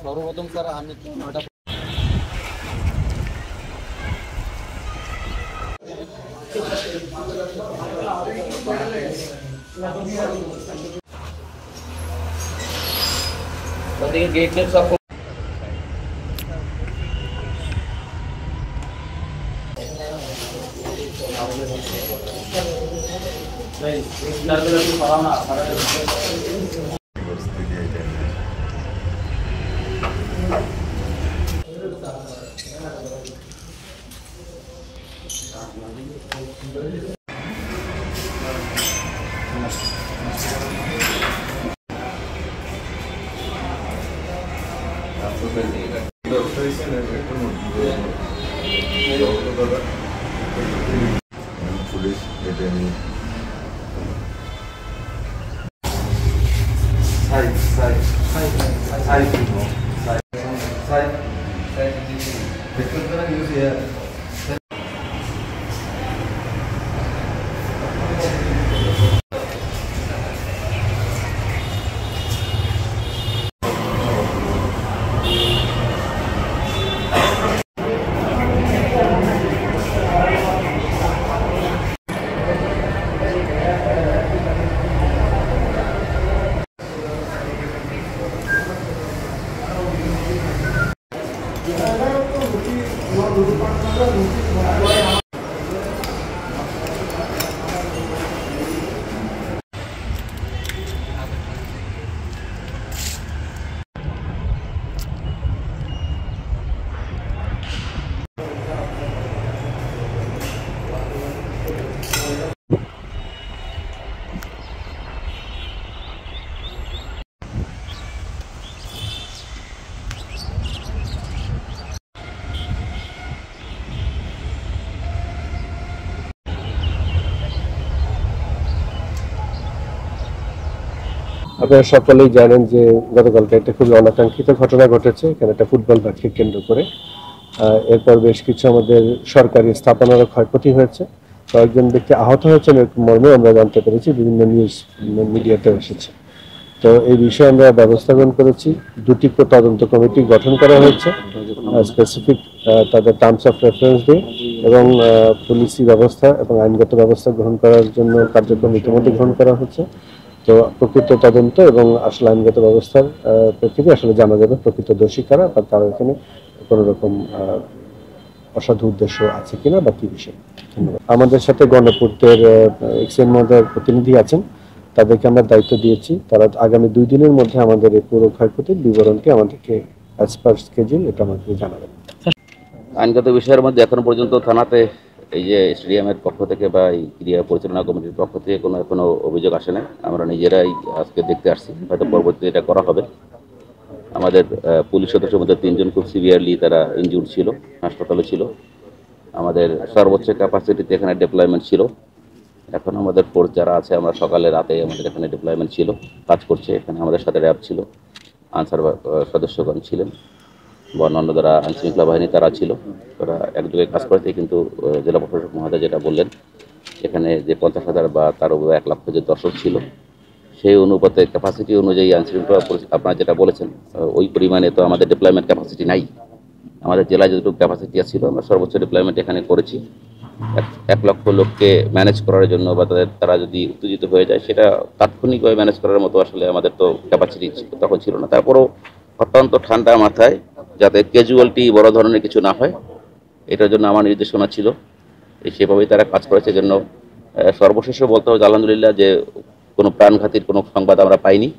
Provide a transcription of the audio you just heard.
সর্বপ্রথম স্যার আমি गेट सब पुलिस deteni আপনারা সকলেই জানেন যে গতকালকে একটা খুবই অনাকাঙ্ক্ষিত ঘটনা ঘটেছে এখানে একটা ফুটবল ম্যাচকে কেন্দ্র করে। এরপর বেশ কিছু আমাদের সরকারি স্থাপনারও ক্ষয়ক্ষতি হয়েছে, কয়েকজন ব্যক্তি আহত হয়েছেন এরকম মর্মে আমরা জানতে পেরেছি, বিভিন্ন নিউজ মিডিয়াতে এসেছে। তো এই বিষয়ে আমরা ব্যবস্থা গ্রহণ করেছি, দুটি তদন্ত কমিটি গঠন করা হয়েছে স্পেসিফিক তাদের টার্মস অফ রেফারেন্স দিয়ে, এবং পুলিশি ব্যবস্থা এবং আইনগত ব্যবস্থা গ্রহণ করার জন্য কার্যক্রম ইতিমধ্যে গ্রহণ করা হচ্ছে। তো প্রকৃত তদন্ত এবং আসলে আইনগত ব্যবস্থার প্রেক্ষিতে আসলে জানা যাবে প্রকৃত দোষী কারা বা তারা এখানে কোনো রকম অসাধু উদ্দেশ্য আছে কিনা বা কি বিষয়। ধন্যবাদ। আমাদের সাথে গণপূর্তের এক্সএন মহোদয়ের প্রতিনিধি আছেন, তাদেরকে আমরা দায়িত্ব দিয়েছি, তারা আগামী 2 দিনের মধ্যে আমাদের এই পুরো ক্ষয়ক্ষতির বিবরণটি আমাদেরকে অ্যাজ পার স্কেডিউল এটা আমাদেরকে জানাবেন। আইনগত বিষয়ের মধ্যে এখন পর্যন্ত থানাতে এই যে স্টেডিয়ামের পক্ষ থেকে বা এই ক্রীড়া পরিচালনা কমিটির পক্ষ থেকে কোনো অভিযোগ আসে না। আমরা নিজেরাই আজকে দেখতে আসছি, হয়তো পরবর্তীতে এটা করা হবে। আমাদের পুলিশ সদস্যের মধ্যে 3 জন খুব সিভিয়ারলি তারা ইনজুর্ড ছিল, হাসপাতালে ছিল। আমাদের সর্বোচ্চ ক্যাপাসিটিতে এখানে ডিপ্লয়মেন্ট ছিল। এখন আমাদের ফোর্স যারা আছে, আমরা সকালে রাতে আমাদের এখানে ডিপ্লয়মেন্ট ছিল, কাজ করছে। এখানে আমাদের সাথে র্যাব ছিল, আনসার সদস্যগণ ছিলেন, অন্যান্য যারা আইনশৃঙ্খলা বাহিনী তারা ছিল, তারা একযোগে কাজ করেছে। কিন্তু জেলা প্রশাসক মহোদয় যেটা বললেন, এখানে যে 50,000 বা তার উপরে 1 লাখ যে দর্শক ছিল, সেই অনুপাতে ক্যাপাসিটি অনুযায়ী আইনশৃঙ্খলা আপনারা যেটা বলেছেন ওই পরিমাণে তো আমাদের ডিপ্লয়মেন্ট ক্যাপাসিটি নাই। আমাদের জেলায় যতটুকু ক্যাপাসিটি ছিল আমরা সর্বোচ্চ ডিপ্লয়মেন্ট এখানে করেছি। 1 লক্ষ লোককে ম্যানেজ করার জন্য বা তারা যদি উত্তেজিত হয়ে যায় সেটা তাৎক্ষণিকভাবে ম্যানেজ করার মতো আসলে আমাদের তো ক্যাপাসিটি তখন ছিল না। তারপরও অত্যন্ত ঠান্ডা মাথায় যাতে ক্যাজুয়ালিটি বড় ধরনের কিছু না হয়, এটার জন্য আমার নির্দেশনা ছিল, সেভাবেই তারা কাজ করেছে। জন্য সর্বশেষে বলতে হবে আলহামদুলিল্লাহ যে কোনো প্রাণঘাতীর কোনো সংবাদ আমরা পাইনি।